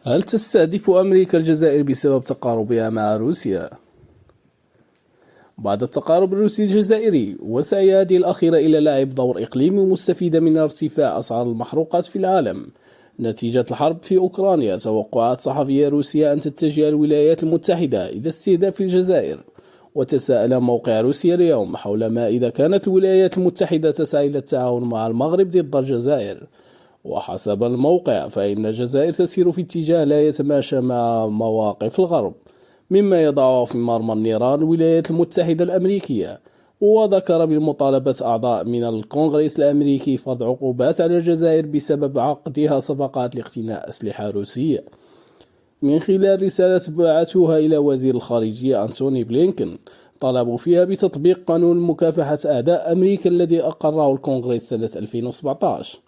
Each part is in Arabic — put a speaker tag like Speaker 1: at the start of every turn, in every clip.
Speaker 1: هل تستهدف أمريكا الجزائر بسبب تقاربها مع روسيا؟ بعد التقارب الروسي الجزائري وسعي هذه الأخيرة إلى لعب دور إقليمي مستفيدا من ارتفاع أسعار المحروقات في العالم نتيجة الحرب في أوكرانيا. توقعات صحفية روسية أن تتجه الولايات المتحدة إلى استهداف الجزائر، وتساءل موقع روسيا اليوم حول ما إذا كانت الولايات المتحدة تسعى إلى التعاون مع المغرب ضد الجزائر. وحسب الموقع فإن الجزائر تسير في اتجاه لا يتماشى مع مواقف الغرب، مما يضع في مرمى النيران الولايات المتحدة الأمريكية. وذكر بالمطالبة أعضاء من الكونغرس الأمريكي فرض عقوبات على الجزائر بسبب عقدها صفقات لاقتناء أسلحة روسية. من خلال رسالة بعثوها إلى وزير الخارجية أنتوني بلينكن، طلبوا فيها بتطبيق قانون مكافحة أعداء أمريكا الذي أقره الكونغرس سنة 2017.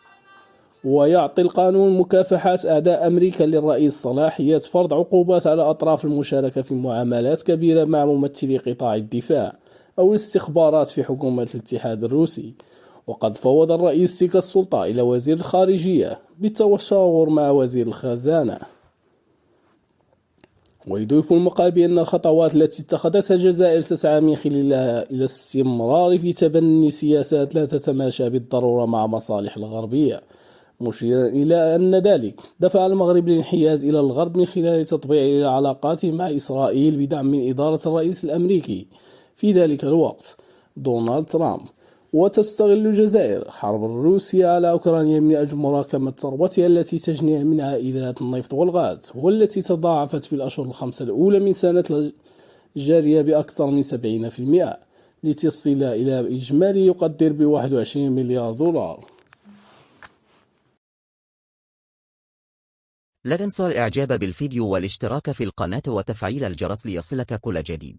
Speaker 1: ويعطي القانون مكافحة أعداء أمريكا للرئيس صلاحية فرض عقوبات على أطراف المشاركة في معاملات كبيرة مع ممثلي قطاع الدفاع أو الاستخبارات في حكومة الاتحاد الروسي. وقد فوض الرئيس تلك السلطة إلى وزير الخارجية بالتشاور مع وزير الخزانة. ويضيف المقال بأن الخطوات التي اتخذتها الجزائر تسعى من خلالها إلى الاستمرار في تبني سياسات لا تتماشى بالضرورة مع مصالح الغربية، مشيرا إلى أن ذلك دفع المغرب للانحياز إلى الغرب من خلال تطبيع العلاقات مع إسرائيل بدعم من إدارة الرئيس الأمريكي في ذلك الوقت دونالد ترامب. وتستغل الجزائر حرب روسيا على أوكرانيا من أجل مراكمة ثروتها التي تجني من عائدات النفط والغاز، والتي تضاعفت في الأشهر الخمسة الأولى من سنة الجارية بأكثر من 70%، لتصل إلى إجمالي يقدر ب21 مليار دولار.
Speaker 2: لا تنسى الإعجاب بالفيديو والاشتراك في القناة وتفعيل الجرس ليصلك كل جديد.